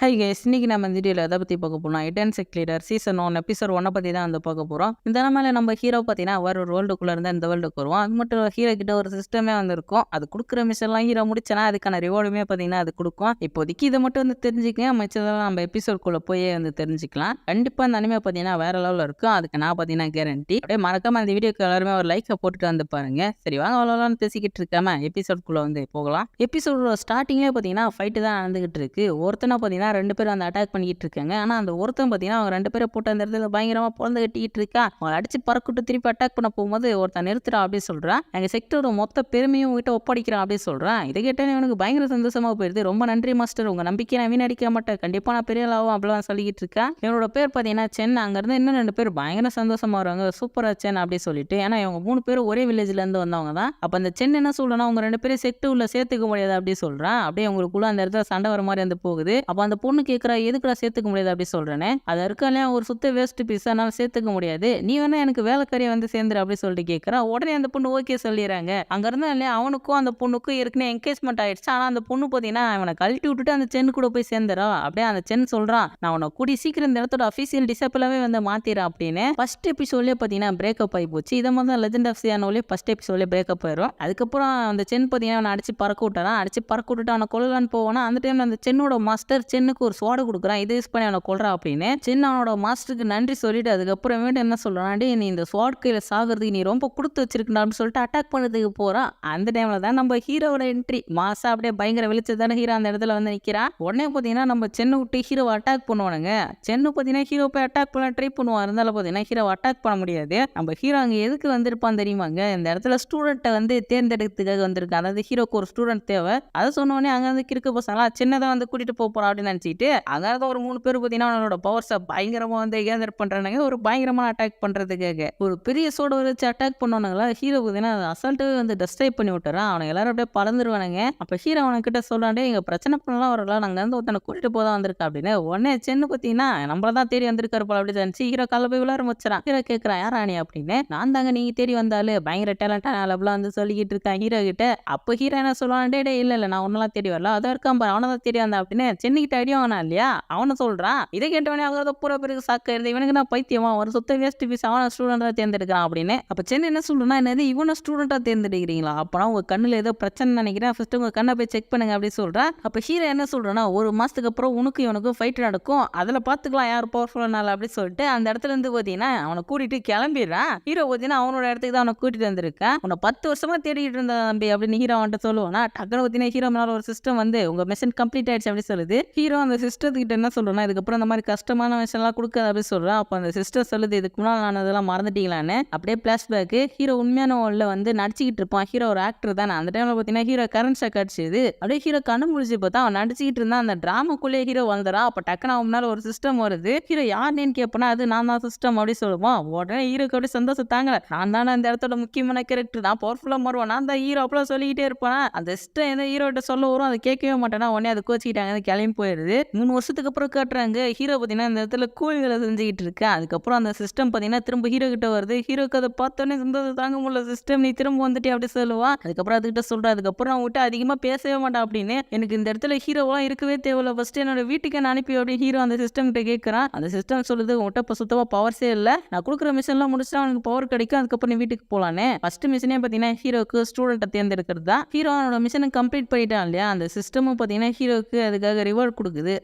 Hi guys, இன்னைக்கு நம்ம இந்த வீடியோவில் எதை பற்றி பார்க்க போறோம்? Hidden check leader season 1 episode 1 பற்றி தான் வந்து பார்க்க போகிறோம். இந்த நிலமையில நம்ம ஹீரோ பார்த்தீங்கன்னா வேற ஒரு வேர்ல்டுக்குள்ளே இருந்தால் இந்த வேர்ல்டுக்கு வருவோம். அது மட்டும் இல்லை, ஹீரோ கிட்ட ஒரு சிஸ்டமே வந்து இருக்கும். அது கொடுக்குற மிஷன்லாம் ஹீரோ முடிச்சனா அதுக்கான ரிவார்டுமே பார்த்தீங்கன்னா அது கொடுக்கும். இப்போதைக்கு இதை மட்டும் வந்து தெரிஞ்சுக்கங்க, மிச்சதெல்லாம் நம்ம எபிசோட்குள்ளே போய் வந்து தெரிஞ்சுக்கலாம். கண்டிப்பாக அந்த அனிமே பார்த்தீங்கன்னா வேற லெவலில் இருக்கும். அதுக்கு நான் பார்த்தீங்கன்னா கேரண்டி. அப்படியே மறக்காம அந்த வீடியோக்கு எல்லாருமே ஒரு லைக்கை போட்டுட்டு வந்து பாருங்க. சரி வாங்க, அவ்வளோலாம் பேசிக்கிட்டு இருக்காம எபிசோட்குள்ளே வந்து போகலாம். எபிசோடோட ஸ்டார்டிங்கே பார்த்தீங்கன்னா ஃபைட்டு தான் நடந்துகிட்டு இருக்கு. ஒருத்தனை பார்த்தீங்கன்னா ரெண்டு பேரும் அந்த அட்டாக் பண்ணிட்டு இருக்காங்க. ஆனா அந்த ஒருத்தன் பார்த்தீங்கன்னா அவங்க ரெண்டு பேரை போட்டு அந்த இடத்துல பயங்கரமா பொழந்து கட்டிட்டு இருக்கா. அவங்களை அடிச்சு பறக்கிட்டு திருப்பி அட்டாக் பண்ண போகும்போது ஒருத்தன் நிறுத்துறா அப்படின்னு சொல்றான். எங்க செக்டரோட மொத்த பெருமையும் கிட்ட ஒப்படைக்கிறான் அப்படின்னு சொல்றான். இதை கேட்டேன்னு எனக்கு பயங்கர சந்தோஷமா போயிருது. ரொம்ப நன்றி மாஸ்டர், உங்க நம்பிக்கை நான் வீணடிக்க மாட்டேன், கண்டிப்பா நான் பெரிய ஆளாவும் அப்படிலாம் சொல்லிக்கிட்டு இருக்கேன். இவனோட பேர் பார்த்தீங்கன்னா சென். அங்க இருந்து இன்னும் ரெண்டு பேர் பயங்கர சந்தோஷமா வருவாங்க, சூப்பரா சென் அப்படின்னு சொல்லிட்டு. ஏன்னா இவங்க மூணு பேரும் ஒரே வில்லேஜ்ல இருந்து வந்தவங்க தான். அப்ப அந்த சென் என்ன சொல்றா, உங்க ரெண்டு பேரும் செக்ட் உள்ள சேர்த்துக்க முடியாது அப்படின்னு சொல்றான். அப்படியே உங்களுக்குள்ள அந்த இடத்துல சண்டை வர மாதிரி வந்து போகுது. அப்ப அந்த பொண்ணு கேட்கறா, எதுக்குடா சேர்த்துக்க முடியாது அப்படி சொல்றேனே, அது இருக்காலே ஒரு சுத்த வேஸ்ட் பீஸ், அதனால சேர்த்துக்க முடியாது, நீ வேணா எனக்கு வேலைக்காரியை வந்து சேர்ந்துரு அப்படி சொல்லிட்டு கேட்கறா. உடனே அந்த பொண்ணு ஓகே சொல்லிடுறாங்க. அங்க இருந்தா இல்லையா அவனுக்கும் அந்த பொண்ணுக்கும் ஏற்கனவே என்கேஜ்மெண்ட் ஆயிடுச்சு. ஆனா அந்த பொண்ணு பார்த்தீங்கன்னா அவனை கழட்டி விட்டுட்டு அந்த சென் கூட போய் சேர்ந்துறா. அப்படியே அந்த சென் சொல்றான், நான் உன்னை கூடி சீக்கிரம் இந்த இடத்தோட அஃபீஷியல் டிசப்பிளாவே வந்து மாத்திரா அப்படின்னு. ஃபர்ஸ்ட் எபிசோட்லயே பார்த்தீங்கன்னா பிரேக்கப் ஆகி போச்சு. இதை மாதிரி தான் லெஜெண்ட் ஆஃப் சியானோலயே ஃபர்ஸ்ட் எபிசோட்லயே பிரேக்கப் ஆயிரும். அதுக்கப்புறம் அந்த சென் பார்த்தீங்கன்னா அவனை அடிச்சு பறக்க விட்டாரான். அடிச்சு பறக்க விட்டுட்டு அவனை கொள்ளலான்னு போவானா. அந்த டைம்ல அந்த சென்னோட மாஸ்டர் சென்னுக்கு ஒரு சோடை கொடுக்குறான், இதை யூஸ் பண்ணி அவனை கொல்றா அப்படின்னு. சென் அவனோட மாஸ்டருக்கு நன்றி சொல்லிட்டு அதுக்கப்புறமேட்டு என்ன சொல்றான், நீ இந்த ஸ்வாட் கையில சாகிறதுக்கு நீ ரொம்ப கொடுத்து வச்சிருக்கா அப்படின்னு சொல்லிட்டு அட்டாக் பண்ணதுக்கு போறான். அந்த டைம்ல தான் நம்ம ஹீரோவோட என்ட்ரி. மாசா அப்படியே பயங்கர வெளிச்சத்தான ஹீரோ அந்த இடத்துல வந்து நிக்கிறான். உடனே பாத்தீங்கன்னா நம்ம சென்னை விட்டு ஹீரோ அட்டாக் பண்ணுவானுங்க. சென்னு பாத்தீங்கன்னா ஹீரோ போய் அட்டாக் பண்ண ட்ரை பண்ணுவான். இருந்தாலும் பாத்தீங்கன்னா ஹீரோ அட்டாக் பண்ண முடியாது. நம்ம ஹீரோ அங்க எதுக்கு வந்திருப்பான் தெரியுமாங்க, இந்த இடத்துல ஸ்டூடெண்ட்டை வந்து தேர்ந்தெடுக்கிறதுக்காக வந்திருக்கு. அதாவது ஹீரோக்கு ஒரு ஸ்டூடெண்ட் தேவை. அதை சொன்ன உடனே அங்க வந்து கிறுக்கு பசங்களா சின்னதா வந்து கூட்டிட்டு போறான் அப்படின்னு நினைச்சிட்டு அதாவது ஒரு மூணு பேர் பார்த்தீங்கன்னா அவனோட பவர்ஸை பயங்கரமா வந்து கேதர் பண்றானுங்க, ஒரு பயங்கரமான அட்டாக் பண்றதுக்காக. ஒரு பெரிய சோட வச்சு அட்டாக் பண்ணுவானுங்களா. ஹீரோ பார்த்தீங்கன்னா அசால்ட்டாவே வந்து டெஸ்ட்ரைப் பண்ணி விட்டுறான். அவனை எல்லாரும் அப்படியே பறந்துருவானுங்க. அப்ப ஹீரோ அவனை கிட்ட சொல்றாண்டே, இங்க பிரச்சனை பண்ணலாம் வரலாம், நாங்க வந்து ஒருத்தனை கூட்டிட்டு போதா வந்திருக்கா அப்படின்னு. உடனே சென்னு பார்த்தீங்கன்னா நம்மள தான் தேடி வந்திருக்காரு போல அப்படின்னு நினைச்சு ஹீரோ கால போய் விளையாட வச்சுறான். ஹீரோ கேட்கறான், யாரா நீ அப்படின்னு. நான் தாங்க நீங்க தேடி வந்தாலும் பயங்கர டேலண்டான ஆளப்லாம் வந்து சொல்லிக்கிட்டு இருக்கான் ஹீரோ கிட்ட. அப்ப ஹீரோ என்ன சொல்லுவான், டே இல்ல நான் ஒன்னெல்லாம் தேடி வரல, அதான் இருக்கான் பாரு அவனை தான் தேடி வந்தா அப்படின்னு. சென்னிக்கிட்ட அடியும் அவனா இல்லையா அவனை சொல்றான். இதை கேட்டவனே அவங்க பூரா பேருக்கு சாக்க இருந்து, இவனுக்கு நான் பைத்தியமா ஒரு சொத்த வேஸ்ட் பீஸ், அவனை ஸ்டூடெண்டா தேர்ந்தெடுக்கிறான் அப்படின்னு. அப்ப சென்னை என்ன சொல்றேன்னா, என்னது இவனை ஸ்டூடெண்டா தேர்ந்தெடுக்கிறீங்களா, அப்பனா உங்க கண்ணுல ஏதோ பிரச்சனை நினைக்கிறேன், ஃபர்ஸ்ட் உங்க கண்ணை போய் செக் பண்ணுங்க அப்படின்னு சொல்றேன். அப்ப ஹீரோ என்ன சொல்றேன்னா, ஒரு மாசத்துக்கு அப்புறம் உனக்கு இவனுக்கும் ஃபைட் நடக்கும், அதுல பாத்துக்கலாம் யார் பவர்ஃபுல்லானால அப்படின்னு சொல்லிட்டு அந்த இடத்துல இருந்து பாத்தீங்கன்னா அவனை கூட்டிட்டு கிளம்பிடுறான். ஹீரோ பாத்தீங்கன்னா அவனோட இடத்துக்கு தான் அவனை கூட்டிட்டு வந்திருக்கேன். உன்னை 10 வருஷமா தேடிட்டு இருந்த தம்பி அப்படின்னு ஹீரோ அவன்கிட்ட சொல்லுவானா. டக்குனு பாத்தீங்கன்னா ஹீரோ மேல ஒரு சிஸ்டம் வந்து உங்க மிஷன் கம்ப்ளீட் ஆயிடுச்சு அப்படின்னு சொல்லுது. ஹீரோ அந்த சிஸ்டத்துக்கிட்ட என்ன சொல்றேன்னா, இதுக்கப்புறம் அந்த மாதிரி கஷ்டமான விஷயம்லாம் கொடுக்காது அப்படின்னு சொல்றான். அப்போ அந்த சிஸ்டர் சொல்லுது, இதுக்கு முன்னாடி நான் அதெல்லாம் மறந்துட்டீங்களான்னு. அப்படியே பிளாஷ்பேக் ஹீரோ உண்மையான உள்ள வந்து நடிச்சுக்கிட்டு இருப்பான். ஹீரோ ஒரு ஆக்டர் தானே. அந்த டைம்ல பார்த்தீங்கன்னா ஹீரோ கரண்ட் ஷாக் அடிச்சுது. அப்படியே ஹீரோ கண்ணு முடிச்சு பார்த்தா அவன் நடிச்சுக்கிட்டு இருந்தான். அந்த டிராமாக்குள்ளே ஹீரோ வந்துறான். அப்போ டக்குனு அவன் முன்னால ஒரு சிஸ்டம் வருது. ஹீரோ யாருன்னு கேட்பனா, அது நான் தான் சிஸ்டம் அப்படி சொல்லுவான். உடனே ஹீரோக்கு அப்படி சந்தோஷம் தாங்கல, நான் தானே அந்த இடத்தோட முக்கியமான கேரக்டர், நான் பவர்ஃபுல்லா மாறுவேன், நான் தான் ஹீரோ அப்பெல்லாம் சொல்லிக்கிட்டே இருப்பான். அந்த சிஸ்டம் ஏதோ ஹீரோட்ட சொல்ல வரும், அதை கேட்கவே மாட்டேன்னா உடனே அதை கோச்சிக்கிட்டாங்க, கிளம்பி போயிடுது. 3 வருஷத்துக்கு அப்புறம் காட்டுறாங்க ஹீரோ பார்த்தீங்கன்னா இந்த இடத்துல கூலி வேலை செஞ்சுக்கிட்டு இருக்கு. அதுக்கப்புறம் அந்த சிஸ்டம் பார்த்தீங்கன்னா திரும்ப ஹீரோ கிட்ட வருது. ஹீரோக்கு அதை பார்த்தோன்னே சந்தோஷம் தாங்க முடியல, சிஸ்டம் நீ திரும்ப வந்துட்டு அப்படி சொல்லுவான். அதுக்கப்புறம் அதுக்கிட்ட சொல்றேன், அதுக்கப்புறம் நான் விட்டு அதிகமாக பேசவே மாட்டேன் அப்படின்னு. எனக்கு இந்த இடத்துல ஹீரோவெல்லாம் இருக்கவே தேவையில்ல, ஃபர்ஸ்ட் என்னோட வீட்டுக்கு நான் அனுப்பி அப்படின்னு ஹீரோ அந்த சிஸ்டம் கிட்ட கேட்கறான். அந்த சிஸ்டம் சொல்லுது, உன்கிட்ட இப்போ சுத்தமாக பவர்ஸே இல்லை, நான் கொடுக்குற மிஷன்லாம் முடிச்சா அவனுக்கு பவர் கிடைக்கும், அதுக்கப்புறம் நீ வீட்டுக்கு போகலான்னு. ஃபர்ஸ்ட் மிஷனே பார்த்தீங்கன்னா ஹீரோக்கு ஸ்டூடெண்ட்டை தேர்ந்தெடுக்கிறது தான். ஹீரோ அவனோட மிஷனை கம்ப்ளீட் பண்ணிட்டான் இல்லையா. அந்த சிஸ்டமும் பார்த்தீங்கன்னா ஹீரோக்கு அதுக்காக ரிவார்ட் கொடுக்குது.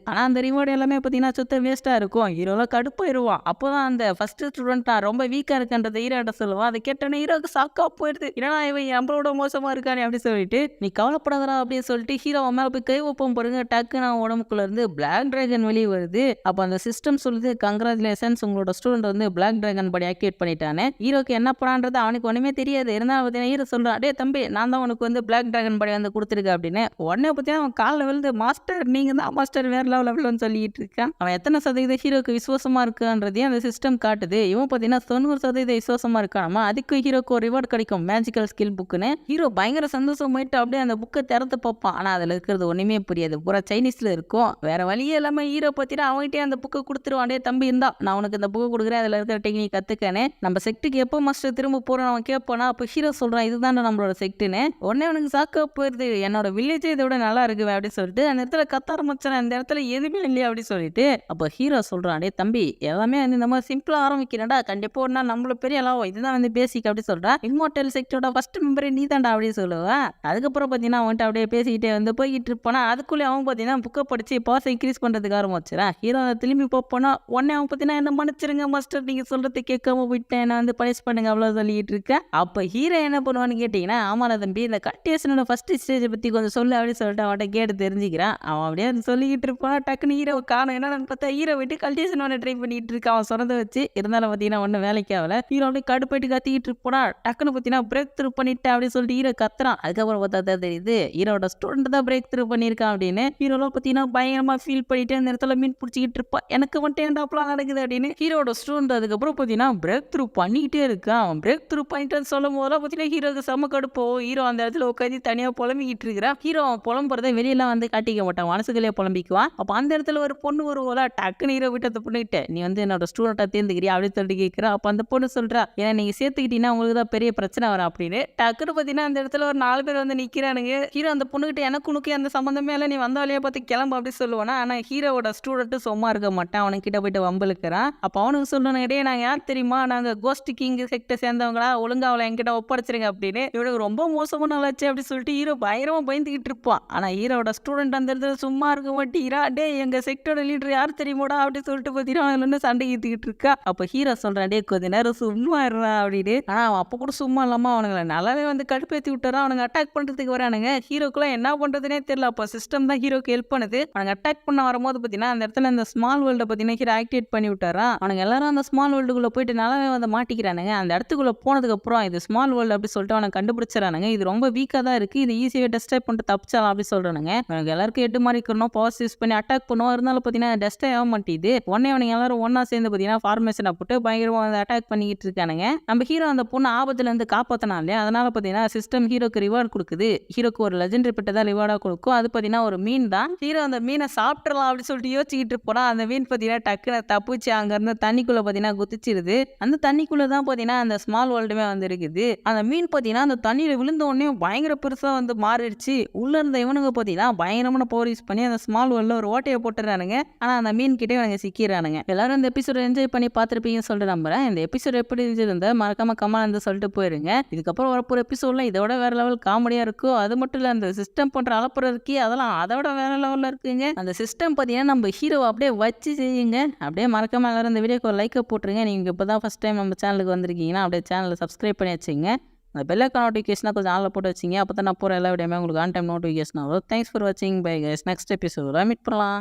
ஆனா அந்த ரிவார்டு எல்லாமே பார்த்தீங்கன்னா சுத்த வேஸ்டா இருக்கும். ஹீரோலாம் கடுப்பாயிருவான். அப்போதான் அந்த ஃபர்ஸ்ட் ஸ்டூடெண்ட் ரொம்ப வீக்கா இருக்குன்றத ஹீரோட்ட சொல்லுவான். அதை கேட்டோன்னே ஹீரோக்கு சாக்கா போயிடுது. ஏன்னா இவன் நம்மளோட மோசமா இருக்கானே அப்படி சொல்லிட்டு, நீ கவலைப்படாதடா அப்படின்னு சொல்லிட்டு ஹீரோ அவன் மேல போய் கை வைப்போம் பாருங்க. டக்குன்னு அவன் உடம்புக்குள்ள இருந்து பிளாக் டிராகன் வெளியே வருது. அப்ப அந்த சிஸ்டம் சொல்லுது, கங்க்ராச்சுலேஷன்ஸ், உங்களோட ஸ்டூடெண்ட் வந்து பிளாக் டிராகன் படி ஆக்டிவேட் பண்ணிட்டானே. ஹீரோக்கு என்ன பண்ணான்றது அவனுக்கு ஒண்ணுமே தெரியாது. இருந்தாலும் பார்த்தீங்கன்னா ஹீரோ சொல்றான், டே தம்பி நான் தான் உனக்கு வந்து பிளாக் டிராகன் படி வந்து கொடுத்துருக்கேன் அப்படின்னு. உடனே பார்த்தீங்கன்னா அவன் காலில் விழுந்து, மாஸ்டர் நீங்க தான் மாஸ்டர், வேற லெவல்னு சொல்லிட்டு இருக்கான். அவன் எத்தனை சதவீதம் ஹீரோக்கு விசுவாசமா இருக்கான்றதையும் அந்த சிஸ்டம் காட்டுது. இவன் பார்த்தீங்கன்னா 90% விசுவாசமா இருக்கான். அதுக்கு ஹீரோக்கு ஒரு ரிவார்ட் கிடைக்கும், மேஜிக்கல் ஸ்கில் புக்குன்னு. ஹீரோ பயங்கர சந்தோஷம் போயிட்டு அப்படியே அந்த புக்கை திறந்து பார்ப்பான். ஆனா அதுல இருக்கிறது ஒண்ணுமே புரியாது, பூரா சைனீஸ்ல இருக்கும். வேற வழியே இல்லாம ஹீரோ பார்த்தீங்கன்னா அவன்கிட்டே அந்த புக்கை கொடுத்துருவான். தம்பி இருந்தா நான் உனக்கு இந்த புக்கை கொடுக்குறேன், அதுல இருக்கிற டெக்னிக் கத்துக்கனே, நம்ம செக்டுக்கு எப்போ மாஸ்டர் திரும்ப போறோம் அவன் கேட்பானா. அப்போ ஹீரோ சொல்றான், இதுதான் நம்மளோட செக்டுன்னு. உடனே அவனுக்கு சாக்கா போயிருது, என்னோட வில்லேஜே இதோட நல்லா இருக்கு அப்படின்னு சொல்லிட்டு அந்த இடத்துல கத்த ஆரம்பிச்சான். அந்த இடத்துல எதுவுமே இல்லையா அப்படி சொல்லிட்டு அப்போ ஹீரோ சொல்றான், டேய் தம்பி எல்லாமே வந்து இந்த மாதிரி சிம்பிளா ஆரம்பிக்கிறேன்டா, கண்டிப்பா ஒரு நாள் நம்மள பெரிய அளவு இதுதான் வந்து பேசிக் அப்படி சொல்றா. இம்மோர்டல் செக்டரோட ஃபர்ஸ்ட் மெம்பரே நீ தான்டா அப்படி சொல்லுவேன். அதுக்கப்புறம் பார்த்தீங்கன்னா அவன்கிட்ட அப்படியே பேசிக்கிட்டே வந்து போய்கிட்டு இருப்பானா, அதுக்குள்ளே அவன் பார்த்தீங்கன்னா புக்கை படிச்சு பாஸ் இன்க்ரீஸ் பண்றதுக்கு ஆரம்பிச்சிடறான். ஹீரோ திரும்பி போனா உடனே அவன் பார்த்தீங்கன்னா என்ன மன்னிச்சிருங்க மாஸ்டர், நீங்க சொல்றது கேட்காம போயிட்டேன், நான் வந்து பனிஷ் பண்ணுங்க அவ்வளோ சொல்லிட்டு இருக்கேன். அப்போ ஹீரோ என்ன பண்ணுவான்னு கேட்டீங்கன்னா, ஆமாடா தம்பி இந்த கல்டிவேஷனோட ஃபர்ஸ்ட் ஸ்டேஜை பத்தி கொஞ்சம் சொல்லு அப்படின்னு சொல்லிட்டு அவன்கிட்ட கேட்டு தெரிஞ்சுக்கிறான். அவன் அப்படியே அதை சொல்லிக்கிட்டு இருப்பான். டக்குன்னு ஹீரோவை காணும். என்னன்னு பார்த்தா ஹீரோ விட்டு கல்டிவேஷன் ஒன்று ட்ரை பண்ணிட்டு இருக்கான் அவன் சொன்னதை வச்சு. இருந்தாலும் பார்த்தீங்கன்னா ஒன்றும் வேலைக்கு ஆகல. ஹீரோ அப்படியே கடுப்பாயிட்டு கத்திக்கிட்டு இருப்பானா, டக்குன்னு பார்த்தீங்கன்னா பிரேக் த்ரூ பண்ணிட்டேன் அப்படின்னு சொல்லிட்டு ஹீரோ கத்துறான். அதுக்கப்புறம் பார்த்தா தான் தெரியுது ஹீரோட ஸ்டூடெண்ட் தான் பிரேக் த்ரூ பண்ணியிருக்கான் அப்படின்னு. ஹீரோலாம் பார்த்தீங்கன்னா பயங்கரமா ஃபீல் பண்ணிட்டு அந்த இடத்துல மீன் பிடிச்சிக்கிட்டு இருப்பான். எனக்கு மட்டும் ஏன்டா அப்பலாம் நடக்குது அப்படின்னு. ஹீரோட ஸ்டூடெண்ட் அதுக்கப்புறம் பார்த்தீங்கன்னா பிரேக் த்ரூ பண்ணிக்கிட்டே இருக்கான். அவன் பிரேக் த்ரூ பண்ணிட்டேன்னு சொல்லும் போதெல்லாம் பார்த்தீங்கன்னா ஹீரோக்கு செம்ம கடுப்போ. ஹீரோ அந்த இடத்துல உட்காந்து தனியாக புலம்பிக்கிட்டு இருக்கிறான். ஹீரோ அவன் புலம்புறதை வெளியெல்லாம் வந்து காட்டிக்க மாட்டான், மனசுக்குள்ளே புலம்பிக்குவான். அப்போ அந்த இடத்துல ஒரு பொண்ணு வருவோல, டக்குன்னு ஹீரோ விட்டு அந்த பொண்ணுகிட்ட நீ வந்து என்னோட ஸ்டூடெண்ட்டை தேர்ந்துக்கிறியா அப்படின்னு சொல்லிட்டு கேட்குறா. அப்போ அந்த பொண்ணு சொல்றா, ஏன்னா நீங்க சேர்த்துக்கிட்டீங்கன்னா உங்களுக்கு தான் பெரிய பிரச்சனை வரும் அப்படின்னு. டக்குன்னு பார்த்தீங்கன்னா அந்த இடத்துல ஒரு 4 பேர் வந்து நிற்கிறானுங்க. ஹீரோ அந்த பொண்ணுகிட்ட எனக்கு உனக்கு அந்த சம்மந்தமே இல்லை, நீ வந்த வழியை பார்த்து கிளம்பு அப்படி சொல்லுவானா. ஆனால் ஹீரோவோட ஸ்டூடெண்ட் சும்மா இருக்க மாட்டான், அவனுக்கு கிட்ட போயிட்டு வம்பளுக்கிறான். அப்போ அவனுக்கு சொல்லணும், இடையே நாங்கள் யார் தெரியுமா, நாங்கள் கோஸ்ட் கிங் செக்டை சேர்ந்தவங்களா, ஒழுங்கா அவளை என்கிட்ட ஒப்படைச்சிருங்க அப்படின்னு. இவனுக்கு ரொம்ப மோசமான ஆளாச்சு அப்படி சொல்லிட்டு ஹீரோ பயங்கரமா பயந்துகிட்டு இருப்பான். ஆனால் ஹீரோட ஸ்டூடெண்ட் அந்த இடத்துல சும்மா இருக்க மாட்டேங்கிறா. டே எங்க செக்டரோட லீடர் யார் தெரியுமாடா அப்படி சொல்லிட்டு பார்த்தீங்கன்னா அவன் சண்டை ஏற்றிக்கிட்டு இருக்கா. அப்போ ஹீரோ சொல்றான், டே கொஞ்ச நேரம் சும்மா இருறா அப்படின்னு. ஆனால் அவன் அப்போ கூட சும்மா இல்லாமல் அவனுங்களை நல்லாவே வந்து கடுப்பேற்றி விட்டுறான். அவனுங்க அட்டாக் பண்ணுறதுக்கு வரானுங்க. ஹீரோக்குலாம் என்ன பண்ணுறதுனே தெரியல. அப்போ சிஸ்டம் தான் ஹீரோக்கு ஹெல்ப் பண்ணுது. அவனுங்க அட்டாக் பண்ண வரும்போது பார்த்தீங்கன்னா அந்த இடத்துல இந்த ஸ்மால் வேர்ல்டை பார்த்தீங்கன்னா ஹீரோ ஆக்டிவேட் பண்ணி விட்டாரான். அவனுங்க எல்லாரும் அந்த ஸ்மால் வேர்ல்டுக்குள்ளே போயிட்டு நல்லாவே வந்து மாட்டிக்கிறானுங்க. அந்த இடத்துக்குள்ளே போனதுக்கப்புறம் இது ஸ்மால் வேர்ல்டு அப்படி சொல்லிட்டு அவனை கண்டுபிடிச்சிடறானுங்க. இது ரொம்ப வீக்காக தான் இருக்குது, இது ஈஸியாக டெஸ்ட்ராய் பண்ணிட்டு தப்பிச்சாலாம் அப்படி சொல்கிறானுங்க. அவனுக்கு எல்லாருக்கும் 8 மாதிரி இருக்கணும், பவர்ஸ் யூஸ் பண்ணி அட்டாக் பண்ணுவோம். இருந்தாலும் பார்த்தீங்கன்னா டெஸ்ட்ராய் ஆக மாட்டேங்குது. உடனே அவனுங்க எல்லாரும் ஒன்றா சேர்ந்து பார்த்தீங்கன்னா ஃபார்மேஷனை போட்டு பயங்கரமாக வந்து அட்டாக் பண்ணிக்கிட்டு இருக்கானுங்க. நம்ம ஹீரோ அந்த பொண்ணு ஆபத்துலேருந்து காப்பாற்றினா இல்லையா, அதனால பார்த்தீங்கன்னா சிஸ்டம் ஹீரோக்கு ரிவார்டு கொடுக்குது. ஹீரோக்கு ஒரு லெஜெண்டரி பெட்டை தான் ரிவார்டாக கொடுக்கும். அது பார்த்தீங்கன்னா ஒரு மீன் தான். ஹீரோ அந்த மீனை சாப்பிட்றலாம் அப்படின்னு சொல்லிட்டு யோசிச்சுக்கிட்டு போனா அந்த மீன் பார்த்தீங்கன்னா டக்குன்னு தப்பிச்சு அங்கேருந்து தண்ணிக்குள்ளே பார்த்தீங்கன்னா குதிச்சிருது. அந்த தண்ணிக்குள்ளே தான் பார்த்தீங்கன்னா அந்த ஸ்மால் வேர்ல்டுமே வந்து இருக்குது. அந்த மீன் பார்த்தீங்கன்னா அந்த தண்ணியில் விழுந்த உடனே பயங்கர பெருசாக வந்து மாறிடுச்சு. உள்ள இருந்த இவனுங்க பார்த்தீங்கன்னா பயங்கரமான பவர் யூஸ் பண்ணி அந்த ஸ்மால் வேர்ல்டில் ஒரு ஓட்டையை போட்டுறானுங்க. ஆனால் அந்த மீன் கிட்டே இவனுங்க சிக்கிறானுங்க. எல்லாரும் இந்த எபிசோட என்ஜாய் பண்ணி பார்த்துருப்பீங்கன்னு சொல்லிட்டு நம்புறேன். இந்த எபிசோட் எப்படி இருந்தது மறக்காம கமெண்ட் வந்து சொல்லிட்டு போயிருங்க. இதுக்கப்புறம் வரப்போற எபிசோட்ல இதோட வேற லெவல் காமெடியா இருக்கும். அது மட்டும் இல்லை அந்த சிஸ்டம் பண்ற அலப்புறதுக்கு அதெல்லாம் அதோட வேற லெவலில் இருக்குங்க. அந்த சிஸ்டம் பார்த்தீங்கன்னா நம்ம ஹீரோ அப்படியே வச்சு செய்யுங்க. அப்படியே மறக்காம எல்லாரும் இந்த வீடியோக்கு ஒரு லைக்கை போட்டுருங்க. நீங்கள் இப்போ தான் ஃபஸ்ட் டைம் நம்ம சேனலுக்கு வந்திருக்கீங்கன்னா அப்படியே சேனலை சப்ஸ்கிரைப் பண்ணி வச்சுங்க. அந்த பெல் ஐக்கான் நோட்டிஃபிகேஷனாக கொஞ்சம் ஆளில் போட்டு வச்சிங்க. அப்போ தான் நான் போகிற எல்லா வீடியோமே உங்களுக்கு ஆன் டைம் நோட்டிஃபிகேஷன் ஆகும். தேங்க்ஸ் ஃபார் வாட்சிங். Bye guys. நெக்ஸ்ட் எபிசோட மீட் பண்ணலாம்.